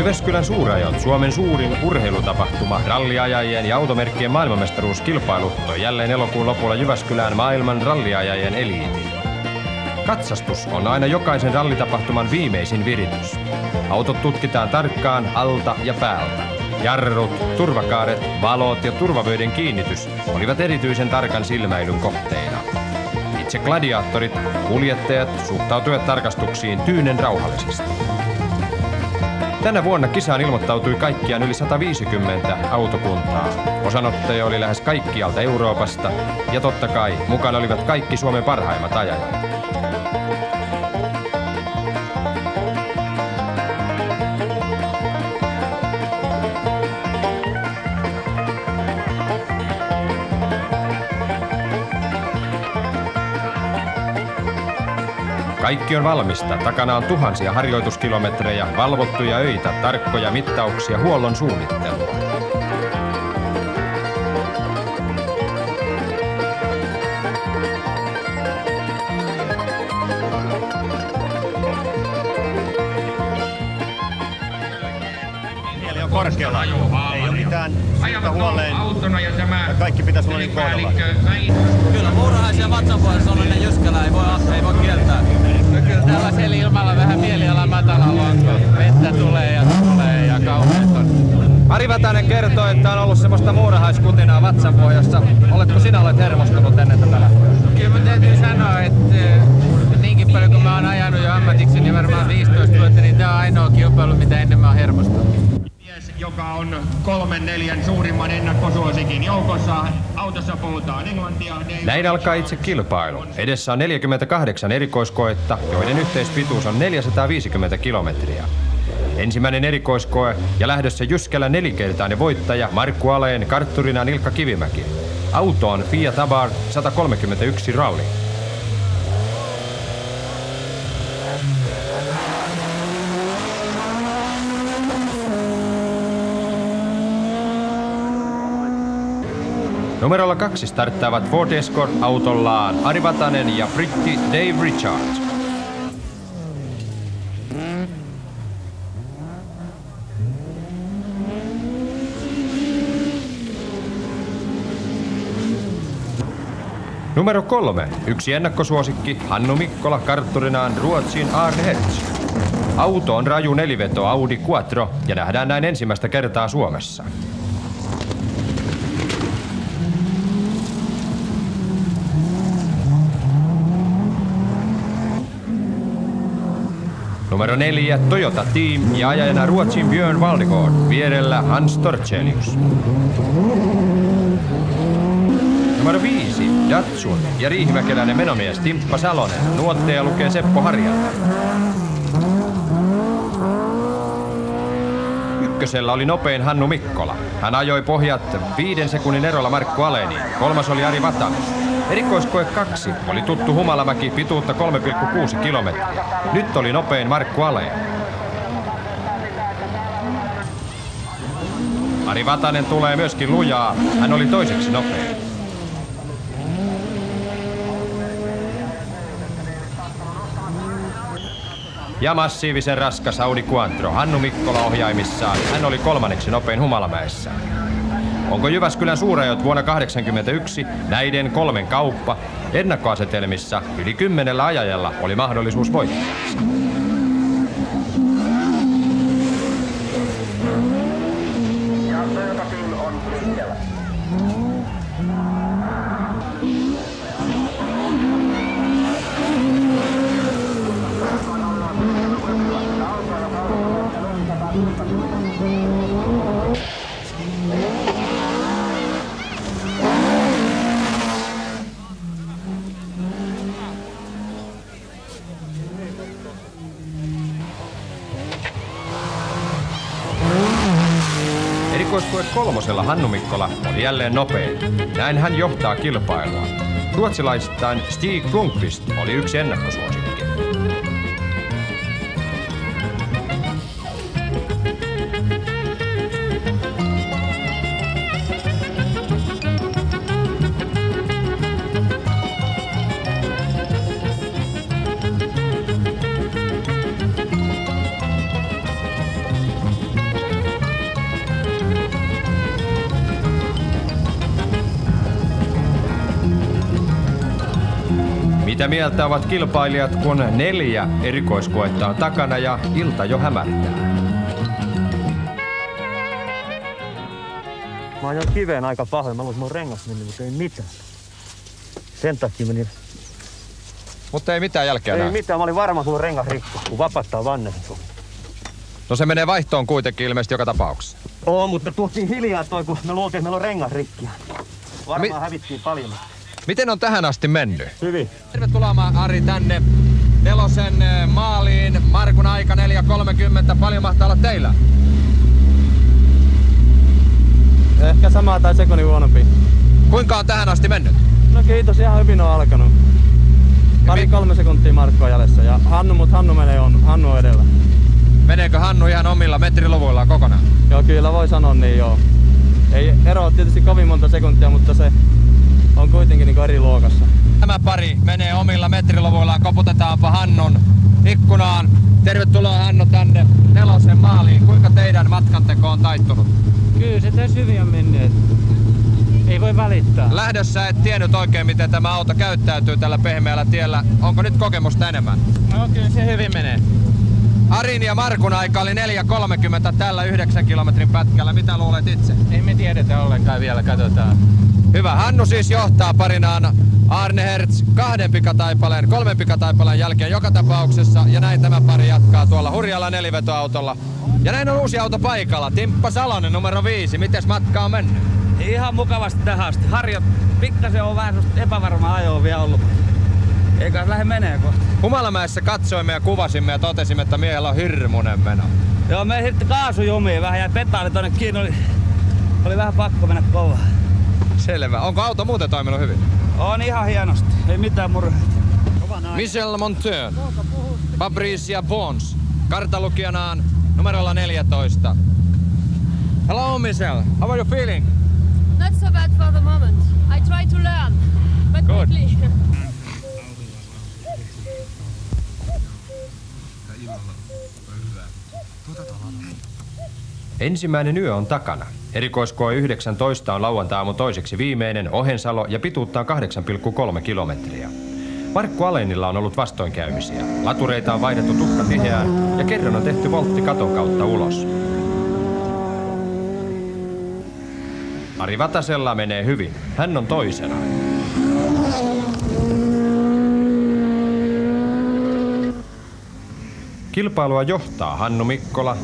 Jyväskylän Suurajot, Suomen suurin urheilutapahtuma, ralliajajien ja automerkkien maailmanmestaruuskilpailu, toi jälleen elokuun lopulla Jyväskylään maailman ralliajajien eliitin. Katsastus on aina jokaisen rallitapahtuman viimeisin viritys. Autot tutkitaan tarkkaan alta ja päältä. Jarrut, turvakaaret, valot ja turvavöiden kiinnitys olivat erityisen tarkan silmäilyn kohteina. Itse gladiaattorit, kuljettajat suhtautuivat tarkastuksiin tyynen rauhallisesti. Tänä vuonna kisaan ilmoittautui kaikkiaan yli 150 autokuntaa. Osanottajia oli lähes kaikkialta Euroopasta ja totta kai mukana olivat kaikki Suomen parhaimmat ajajat. Kaikki on valmista. Takana on tuhansia harjoituskilometrejä, valvottuja öitä, tarkkoja mittauksia, huollon suunnittelua. Mieli on korkealla. Ei ole mitään syytä huoleen. Kaikki pitäisi olla niin kohdalla. Kyllä Muurahaisen vatsapuolessa on ennen Jyskälä, ei voi kieltää. Kyllä tällaisella ilmalla vähän mieliala matalalla on, kun vettä tulee ja kauheat on. Ari Vatanen kertoo, että on ollut semmoista muurahaiskutinaa vatsanpohjassa. Oletko olet hermostunut ennen tätä lähtöä? Kyllä mä täytyy sanoa, että niinkin paljon kun mä oon ajanut jo ammatiksi, niin varmaan 15 vuotta, niin tää on ainoa kilpailu, mitä ennen mä oon hermostunut. Joka on 3-4 suurimman ennakkosuosikin joukossa. Autossa puhutaan englantia. Näin alkaa itse kilpailu. Edessä on 48 erikoiskoetta, joiden yhteispituus on 450 kilometriä. Ensimmäinen erikoiskoe ja lähdössä Jyskälän nelikertainen voittaja Markku Aleen, kartturinaan Ilkka Kivimäki. Auto on Fiat Abarth 131 Rally. Numerolla 2 starttaavat Ford Escort-autollaan Ari Vatanen ja britti Dave Richards. Numero 3. Yksi ennakkosuosikki Hannu Mikkola, kartturinaan Ruotsin Arne Hertz. Auto on raju neliveto Audi Quattro ja nähdään näin ensimmäistä kertaa Suomessa. Numero 4. Toyota Team ja ajajana Ruotsin Björn Valdegård, vierellä Hans Torchelius. Numero 5. Datsun ja riihimäkeläinen menomies Timppa Salonen, nuotteja lukee Seppo Harjanne. Ykkösellä oli nopein Hannu Mikkola. Hän ajoi pohjat 5 sekunnin erolla Markku Aleeniin. Kolmas oli Ari Vatanen. Erikoiskoe 2 oli tuttu Humalamäki, pituutta 3,6 kilometriä. Nyt oli nopein Markku Aleen. Ari Vatanen tulee myöskin lujaa. Hän oli toiseksi nopein. Ja massiivisen raskas Audi Quattro. Hannu Mikkola ohjaimissaan. Hän oli kolmanneksi nopein Humalamäessä. Onko Jyväskylän Suurajot vuonna 1981 näiden 3 kauppa? Ennakkoasetelmissa yli 10 ajajalla oli mahdollisuus voittaa. Erikoiskoe 3 Hannu Mikkola oli jälleen nopein. Näin hän johtaa kilpailua. Ruotsalaisittain Stig Blomqvist oli yksi ennakkosuosikki. Mitä mieltä ovat kilpailijat, kun 4 erikoiskoetta on takana ja ilta jo hämärtää? Mä ajoin kiveen aika pahoin. Mä luulen, että mun rengas meni, mutta ei mitään. Sen takia meni. Mutta ei mitään jälkeä Ei näy. mitään. Mä olin varma, kun rengas rikko, kun vapattaa vanne. No se menee vaihtoon kuitenkin ilmeisesti joka tapauksessa. Oo, mutta me tuotiin hiljaa toi, kun me luultiin, että meillä on rengas rikkiä. Varmaan hävittiin paljon. Miten on tähän asti mennyt? Hyvin. Tervetuloa Ari tänne Nelosen maaliin. Markun aika 4.30. Paljon mahtaa olla teillä? Ehkä samaa tai sekonin huonompi. Kuinka on tähän asti mennyt? No kiitos, ihan hyvin on alkanut. 3 sekuntia Markkoa jäljessä ja Hannu menee Hannu edellä. Meneekö Hannu ihan omilla metriluvuillaan kokonaan? Joo, kyllä voi sanoa niin joo. Ei ero ole tietysti kovin monta sekuntia, mutta se on kuitenkin niin eri luokassa. Tämä pari menee omilla metriluvuillaan. Koputetaanpa Hannun ikkunaan. Tervetuloa Hannu tänne Nelosen maaliin. Kuinka teidän matkanteko on taittunut? Kyllä se tässä hyvin on mennyt. Ei voi välittää. Lähdössä et tiennyt oikein, miten tämä auto käyttäytyy tällä pehmeällä tiellä. Onko nyt kokemusta enemmän? No kyllä se hyvin menee. Arin ja Markun aika oli 4.30 tällä 9 kilometrin pätkällä. Mitä luulet itse? Ei me tiedetä ollenkaan vielä, katsotaan. Hyvä. Hannu siis johtaa parinaan Arne Hertz 3 pikataipaleen jälkeen joka tapauksessa. Ja näin tämä pari jatkaa tuolla hurjalla nelivetoautolla. Ja näin on uusi auto paikalla. Timppa Salonen numero 5. Mites matka on mennyt? Ihan mukavasti tähän asti. Harjo, pikkasen on vähän epävarma ajoa vielä ollut. Eikä lähde menee kohta. Humalamäessä katsoimme ja kuvasimme ja totesimme, että miehellä on hirmunen meno. Joo, me hirtti kaasujumiin vähän ja petaali tonne kiinni. Oli vähän pakko mennä kovaa. Selvä. Onko auto muuten toiminut hyvin? On ihan hienosti. Ei mitään murheita. Michel Monteur, Fabricia Bons, kartalukijanaan numerolla 14. Hello Michel, how are you feeling? Not so bad for the moment. I try to learn, but Good. quickly. Ensimmäinen yö on takana. Erikoiskoe 19 on lauantai-aamun toiseksi viimeinen Ohensalo ja pituuttaan 8,3 kilometriä. Markku Alenilla on ollut vastoinkäymisiä. Latureita on vaihdettu tukkatiheään ja kerran on tehty voltti katon kautta ulos. Ari Vatasella menee hyvin. Hän on toisena. Kilpailua johtaa Hannu Mikkola,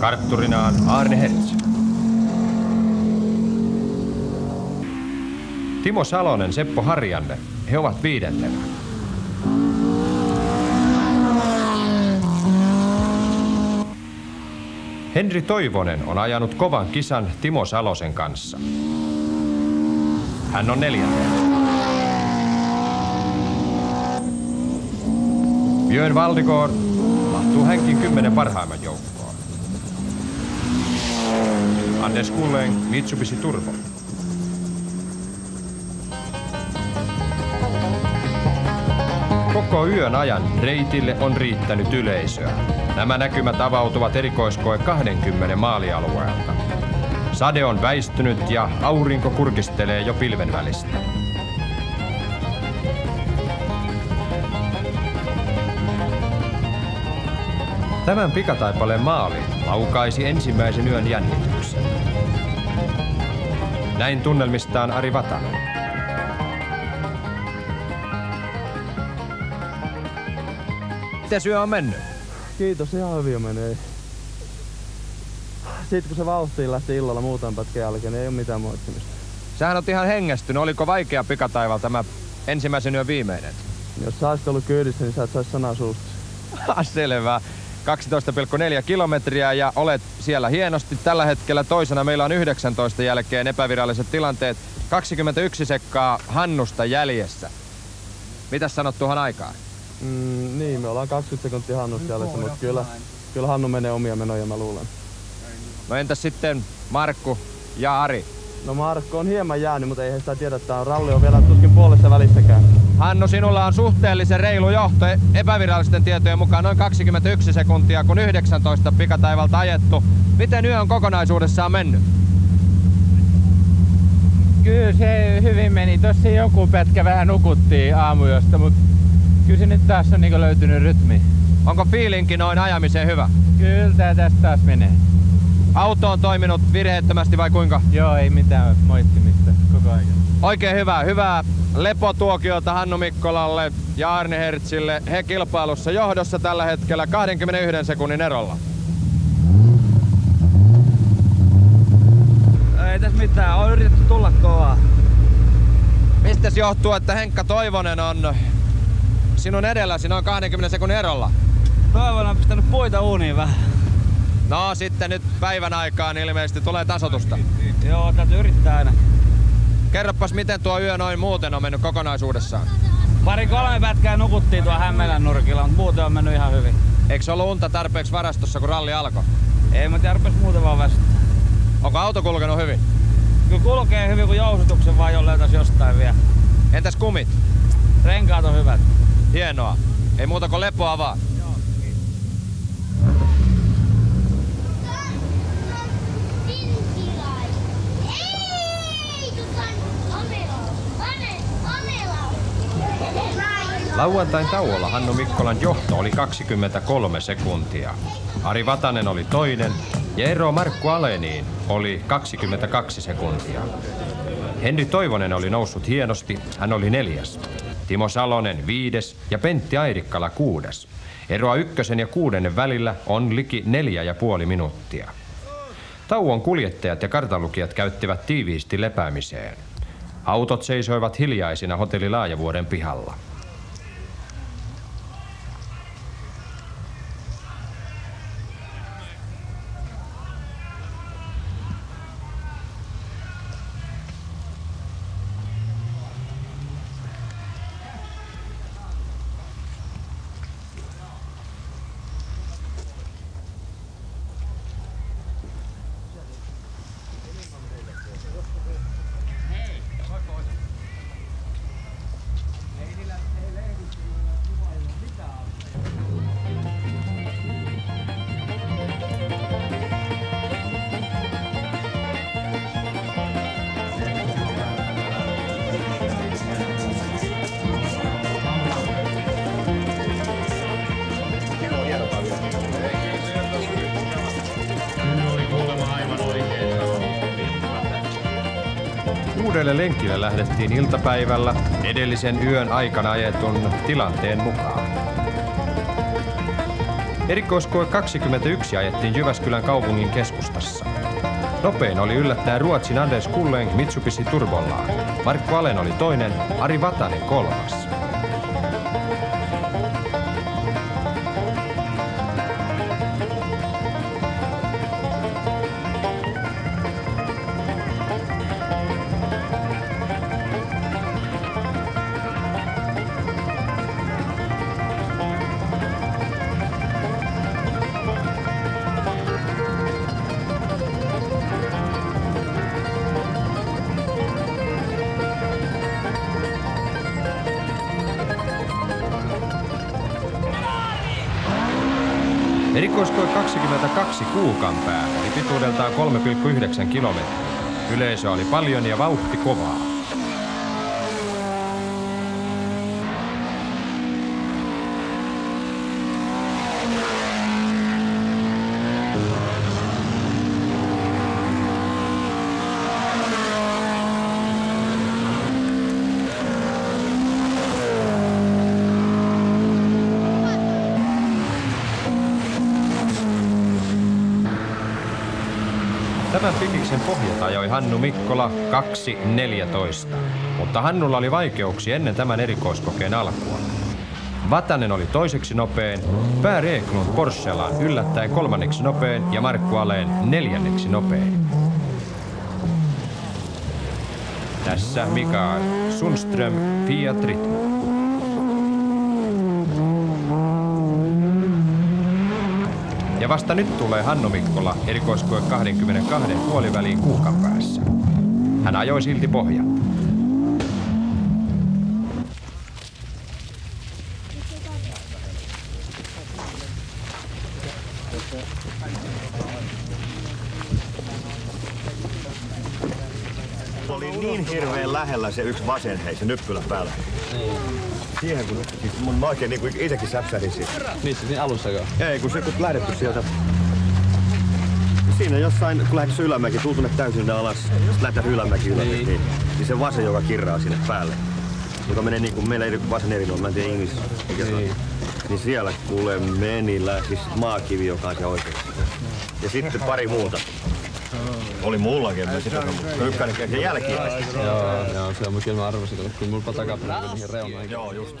kartturinaan Arne Hertz. Timo Salonen, Seppo Harjanne, he ovat 5. Henri Toivonen on ajanut kovan kisan Timo Salosen kanssa. Hän on 4. Björn Valdegård mahtuu hänkin 10 parhaimman joukkoon. Anders Kullen, Mitsubishi Turbo. Koko yön ajan reitille on riittänyt yleisöä. Nämä näkymät avautuvat erikoiskoe 20 maalialueelta. Sade on väistynyt ja aurinko kurkistelee jo pilven välistä. Tämän pikataipaleen maali laukaisi ensimmäisen yön jännityksen. Näin tunnelmistaan Ari Vatanen. Miten yö on mennyt? Kiitos, ihan hyvin menee. Sitten kun se vauhtiin lähti illalla muutaman pätkän jälkeen, niin ei ole mitään moittimista. Sähän on ihan hengästynyt. Oliko vaikea pikataival tämä ensimmäisen yön viimeinen? Jos sä olisit ollut kyydissä, niin sä et saisi sanaa suusta. Selvä. 12,4 kilometriä ja olet siellä hienosti. Tällä hetkellä toisena meillä on 19 jälkeen epäviralliset tilanteet. 21 sekkaa Hannusta jäljessä. Mitäs sanot tuohon aikaan? Niin, me ollaan 20 sekuntia Hannusta jäljessä, mutta kyllä Hannu menee omia menoja, mä luulen. No entäs sitten Markku ja Ari? No Markku on hieman jäänyt, mutta eihän sitä tiedä, että ralli on vielä tuskin puolessa välissäkään. Hannu, sinulla on suhteellisen reilu johto epävirallisten tietojen mukaan noin 21 sekuntia, kun 19 pikataivalta ajettu. Miten yö on kokonaisuudessaan mennyt? Kyllä se hyvin meni. Tossa joku pätkä vähän nukuttiin aamuyöstä, mutta Kyllä se nyt taas on niinku löytynyt rytmi. Onko fiilinki noin ajamiseen hyvä? Kyllä tää tästä taas menee. Auto on toiminut virheettömästi vai kuinka? Joo, ei mitään moittimista koko ajan. Oikein hyvää lepotuokiota Hannu Mikkolalle ja Arne Hertzille. He kilpailussa johdossa tällä hetkellä 21 sekunnin erolla. Ei tässä mitään, on yritetty tulla kovaa. Mistäs johtuu, että Henkka Toivonen on sinun edelläsi noin 20 sekunnin erolla? Toivonen on pistänyt puita uuniin vähän. No sitten nyt päivän aikaan ilmeisesti tulee tasotusta. Joo, täytyy yrittää aina. Kerropas, miten tuo yö noin muuten on mennyt kokonaisuudessaan? 2-3 pätkää nukuttiin tuolla Hämeenlän nurkilla, mutta muuten on mennyt ihan hyvin. Eikö se ollut unta tarpeeksi varastossa, kun ralli alkoi? Ei, mä tiedä, rupes muuten vaan väsyttää. Onko auto kulkenut hyvin? Kyllä kulkee hyvin, kun jousituksen vaan jo löytäisi jostain vielä. Entäs kumit? Renkaat on hyvät. Hienoa. Ei muuta kuin lepoa vaan. Lauantain tauolla Hannu Mikkolan johto oli 23 sekuntia. Ari Vatanen oli toinen ja ero Markku Aleniin oli 22 sekuntia. Henry Toivonen oli noussut hienosti, hän oli 4. Timo Salonen 5. ja Pentti Airikkala 6. Eroa 1. ja 6. välillä on liki 4,5 minuuttia. Tauon kuljettajat ja kartanlukijat käyttivät tiiviisti lepäämiseen. Autot seisoivat hiljaisina hotelli Laajavuoren pihalla. Uudelle lenkille lähdettiin iltapäivällä edellisen yön aikana ajetun tilanteen mukaan. Erikoiskoe 21 ajettiin Jyväskylän kaupungin keskustassa. Nopein oli yllättäen Ruotsin Anders Kulleng Mitsubishi Turbollaan. Markku Alen oli toinen, Ari Vatanen 3. Erikoiskoe 22 Kuukanpää oli pituudeltaan 3,9 kilometriä. Yleisö oli paljon ja vauhti kovaa. Tämän pikiksen pohjat ajoi Hannu Mikkola 2.14, mutta Hannulla oli vaikeuksia ennen tämän erikoiskokeen alkua. Vatanen oli toiseksi nopein, Per Eklund Porschelaan yllättäen 3. nopein ja Markku Alen 4. nopein. Tässä Mikael Sundström Fiat Ritmo. Ja vasta nyt tulee Hannu Mikkola erikoiskoe 22 puoliväliin Kuukanpäässä. Hän ajoi silti pohjat. Oli niin hirveän lähellä se yksi vasen hei, se nyppylä päällä. siihen, kun siis mä oikein niin itsekin säpsähdin siitä. Missä siinä alussako? Ei, kun se kun lähdetty sieltä. Siinä jossain, kun lähdetty ylämäki, tuu tuonne täysin alas, sitten lähdetään ylämäki, niin se vasen, joka kirraa sinne päälle. Joka menee niin kuin meillä ei vasen eri, mä en tiedä English. Niin siellä kuulee menillä, siis maakivi, joka on se oikein. Ja sitten pari muuta. Oli mullakin, mä sitten ykkönen ja jälkiä. Joo, se on kyllä mä arvasin, että kyllä mulla takapäin niihin reunaan. Joo, just.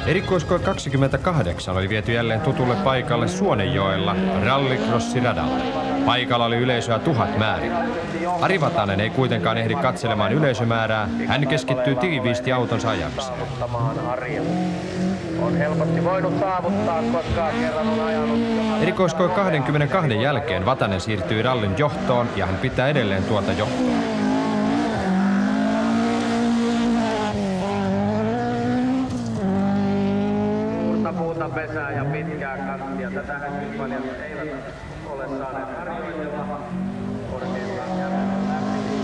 Erikoiskoe 28 oli viety jälleen tutulle paikalle Suonenjoella rallycrossiradalle. Paikalla oli yleisöä 1000 määrin. Ari Vatanen ei kuitenkaan ehdi katselemaan yleisömäärää. Hän keskittyy tiiviisti autonsa ajamiseen. On helposti voinut saavuttaa, koska kerran on ajanut. Erikoiskoe 22 jälkeen Vatanen siirtyi rallin johtoon ja hän pitää edelleen tuota johtoa. Pesää ja pitkää kastia. Tätähän kilpailijat eivät ole saaneet harjoitella korkeintaan kävellä läpi.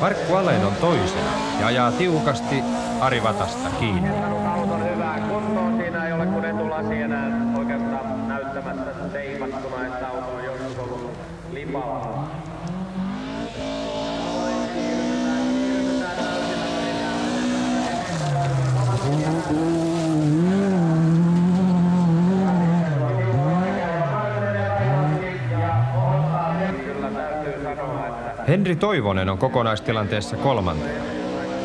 Markku Alen on toisena ja ajaa tiukasti Ari Vatasta kiinni. Auton hyvään kuntoon. Siinä ei ole kun etulasi enää oikeastaan näyttämässä teipattuna, että auto on joskus ollut lipalla. Henri Toivonen on kokonaistilanteessa kolmantena.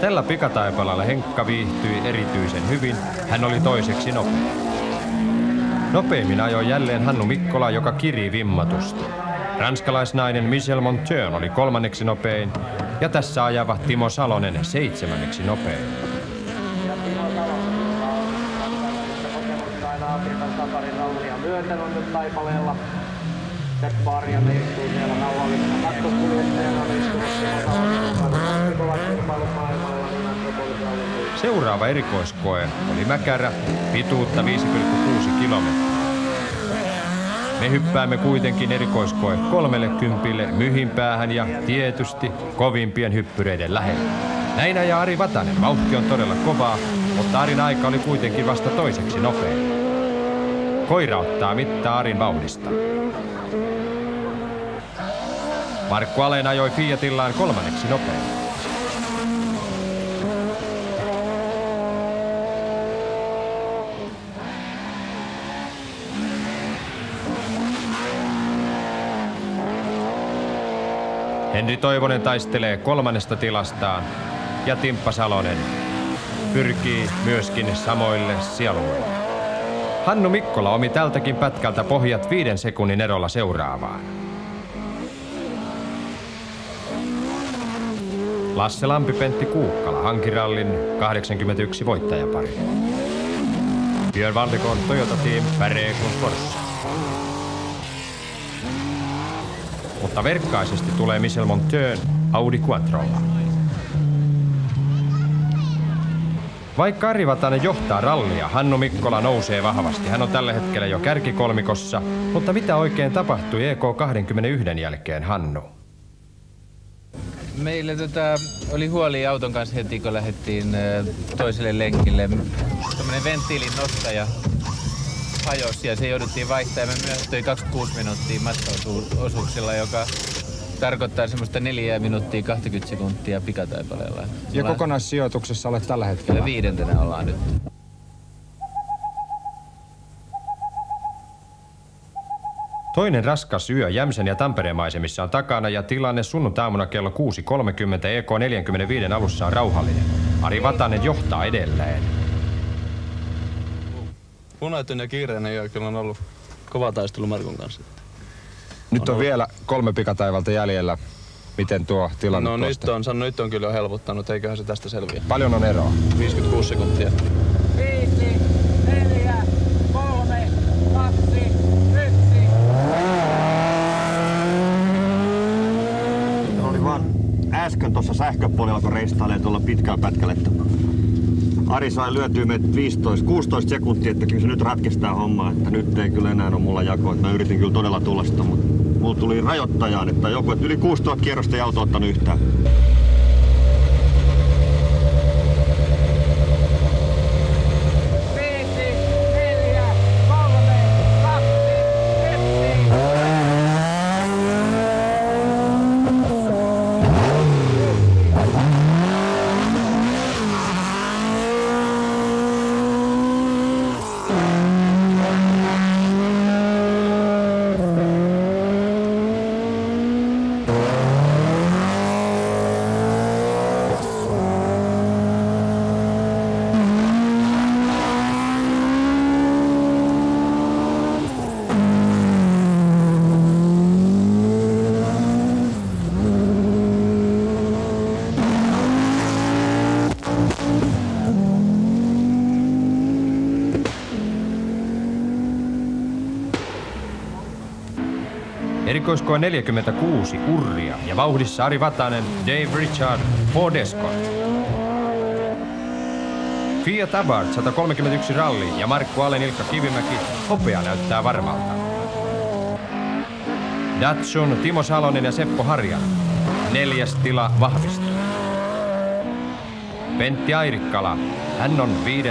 Tällä pikataipaleella Henkka viihtyi erityisen hyvin. Hän oli toiseksi nopein. Nopeimmin ajoi jälleen Hannu Mikkola, joka kiri vimmatusti. Ranskalaisnainen Michelle Monteon oli kolmanneksi nopein ja tässä ajava Timo Salonen 7. nopein. Seppa Arjanen istuu siellä rauhallisena kakkoskuljettajana. Seuraava erikoiskoe oli Mäkärä, pituutta 5,6 kilometriä. Me hyppäämme kuitenkin erikoiskoe 30 Myhinpäähän ja tietysti kovimpien hyppyreiden lähellä. Näin ajaa Ari Vatanen. Vauhti on todella kovaa, mutta Arin aika oli kuitenkin vasta toiseksi nopein. Koira ottaa mittaa Arin vauhdista. Markku Alen ajoi Fiatillaan kolmanneksi nopein. Henri Toivonen taistelee kolmannesta tilastaan ja Timppa Salonen pyrkii myöskin samoille sieluille. Hannu Mikkola omi tältäkin pätkältä pohjat 5 sekunnin erolla seuraavaan. Lasse Lampi-Pentti Kuukkala hankirallin 81 voittajapari. Björn Valdekon Toyota Team Päreekun Forssa. Mutta verkkaisesti tulee Michel Monteon Audi Quattrolla. Vaikka Ari Vatanen johtaa rallia, Hannu Mikkola nousee vahvasti. Hän on tällä hetkellä jo kärkikolmikossa, mutta mitä oikein tapahtui EK21 jälkeen, Hannu? Meillä oli huoli auton kanssa heti, kun lähdettiin toiselle lenkille. Tämmönen venttiilin nostaja hajosi ja se jouduttiin vaihtamaan. Me myöhästyi 26 minuuttia matkaosuuksilla, joka tarkoittaa semmoista 4 minuuttia 20 sekuntia pikataipaleella. Ja kokonaissijoituksessa olet tällä hetkellä? 5. ollaan nyt. Toinen raskas yö Jämsän ja Tampereen maisemissa on takana ja tilanne sunnuntaamuna kello 6.30 EK45 alussa on rauhallinen. Ari Vatanen johtaa edelleen. Punaitun ja kiireinen yö kyllä on ollut kova taistelu Markun kanssa. Nyt on vielä 3 pikataivalta jäljellä. Miten tuo tilanne tuosta? Nyt on kyllä jo helpottanut, eiköhän se tästä selviä. Paljon on eroa? 56 sekuntia. 5, 4, 3, 2, 1. Oli vaan äsken tuossa sähköpuolella, kun reistailee tuolla pitkään pätkällä. Ari sai lyötyä meitä 16 sekuntia, että kyllä se nyt ratkestaa hommaa, että nyt ei kyllä enää ole mulla jakoa. Mä yritin kyllä todella tulla, mutta mulla tuli rajoittajaan, että joku, että yli 6000 kierrosta ei auto ottanut yhtään. Erikoiskoe 46 Urria ja vauhdissa Ari Vatanen, Dave Richard, Ford Escort. Fiat Abarth 131 ralli ja Markku Alén, Ilkka Kivimäki, hopea näyttää varmalta. Datsun, Timo Salonen ja Seppo Harjan. 4. tila vahvistuu. Pentti Airikkala, hän on 5.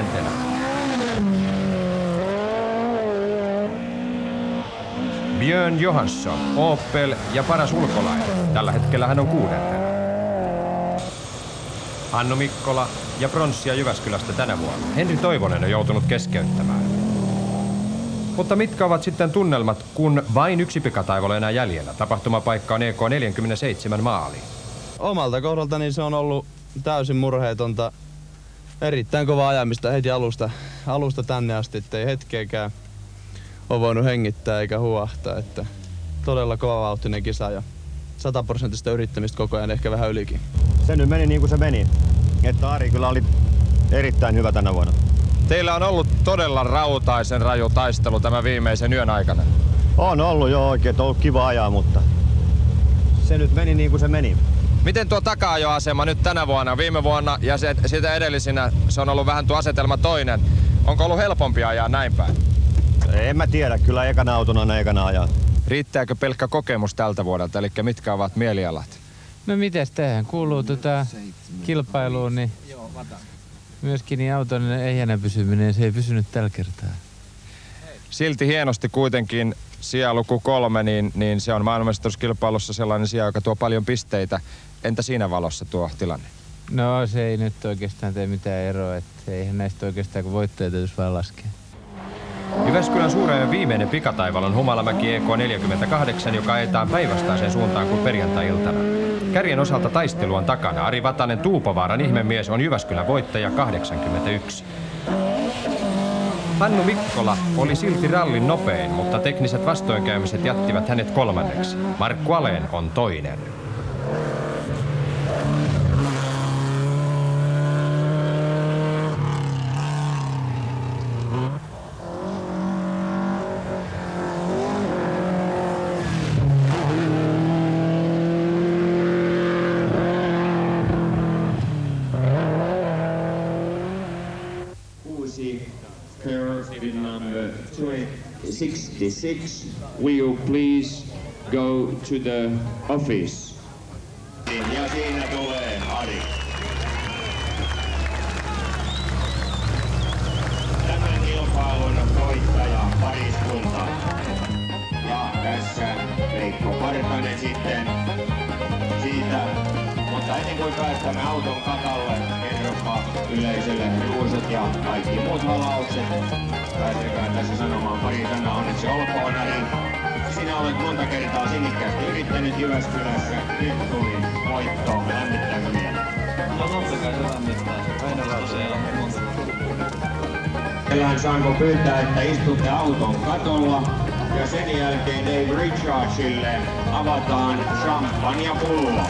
Björn Johansson, Opel ja paras ulkolainen. Tällä hetkellä hän on 6. Hannu Mikkola ja pronssia Jyväskylästä tänä vuonna. Henri Toivonen on joutunut keskeyttämään. Mutta mitkä ovat sitten tunnelmat, kun vain 1 pikataival on enää jäljellä? Tapahtumapaikka on EK47 maali. Omalta kohdaltani se on ollut täysin murheetonta. Erittäin kova ajamista heti alusta tänne asti, ettei hetkeäkään on voinut hengittää eikä huahtaa, että todella kova vauhtinen kisa ja 100% yrittämistä koko ajan, ehkä vähän ylikin. Se nyt meni niin kuin se meni, että Ari kyllä oli erittäin hyvä tänä vuonna. Teillä on ollut todella rautaisen raju taistelu tämän viimeisen yön aikana. On ollut jo oikein, on ollut kiva ajaa, mutta se nyt meni niin kuin se meni. Miten tuo taka-ajoasema nyt tänä vuonna, viime vuonna ja sitä edellisinä, se on ollut vähän tuo asetelma toinen. Onko ollut helpompi ajaa näin päin? En mä tiedä, kyllä ekana autona ekana ajaa. Riittääkö pelkkä kokemus tältä vuodelta, eli mitkä ovat mielialat? No mites tähän kuuluu kilpailuun, niin myöskin niin auton ehjänä pysyminen, se ei pysynyt tällä kertaa. Silti hienosti kuitenkin sijaluku 3, niin se on maailmanmestaruuskilpailussa sellainen sija, joka tuo paljon pisteitä. Entä siinä valossa tuo tilanne? No se ei nyt oikeastaan tee mitään eroa, että eihän näistä oikeastaan kun voittajia täytyisi vaan laskea. Jyväskylän suuren viimeinen pikataival on Humalamäki EK48, joka ajetaan päinvastaiseen suuntaan kuin perjantai-iltana. Kärjen osalta taistelu on takana. Ari Vatanen, Tuupovaaran ihmemies, on Jyväskylän voittaja 81. Hannu Mikkola oli silti rallin nopein, mutta tekniset vastoinkäymiset jättivät hänet 3. Markku Alén on 2. Century 66, will you please go to the office? Ja siinä tulee Ari. Tämän kilpailun voittaja pariskunta. Ja tässä Veikko Partanen sitten siitä. Mutta ennen kuin päästämme auton katalle, kerropa yleisölle ruusut ja kaikki muut halaukset. Pääsekään tässä sanomaan pari sanaa, onneksi olkoon Ari. Sinä olet monta kertaa sinnikkäästi yrittänyt Jyväskylässä. Nyt tuli voitto. Lämmittääkö vielä? No totta kai se lämmittää. Aina tosiaan monta. Saanko pyytää, että istutte auton katolla ja sen jälkeen Dave Richardsille avataan champagnepullo.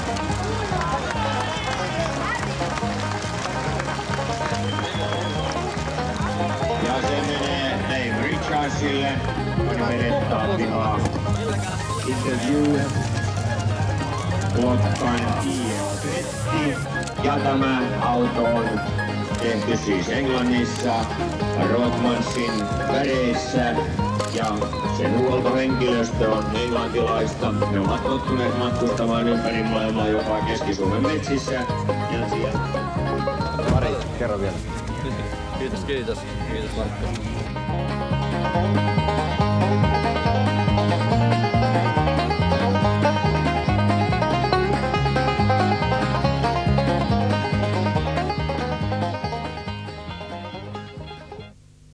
Ja se menee Dave Richardsille. On vedettaa pihaa. Interview. Luokkaan Tretti. Ja tämä auto on tehty siis Englannissa, Rothmansin väreissä. Ja sen huoltohenkilöstö on englantilaista. Ne ovat tottuneet matkustamaan ympäri maailmaa, jopa Keski-Suomen metsissä. Ja siellä. Mari, kerro vielä. Kiitos, kiitos. Kiitos Markku.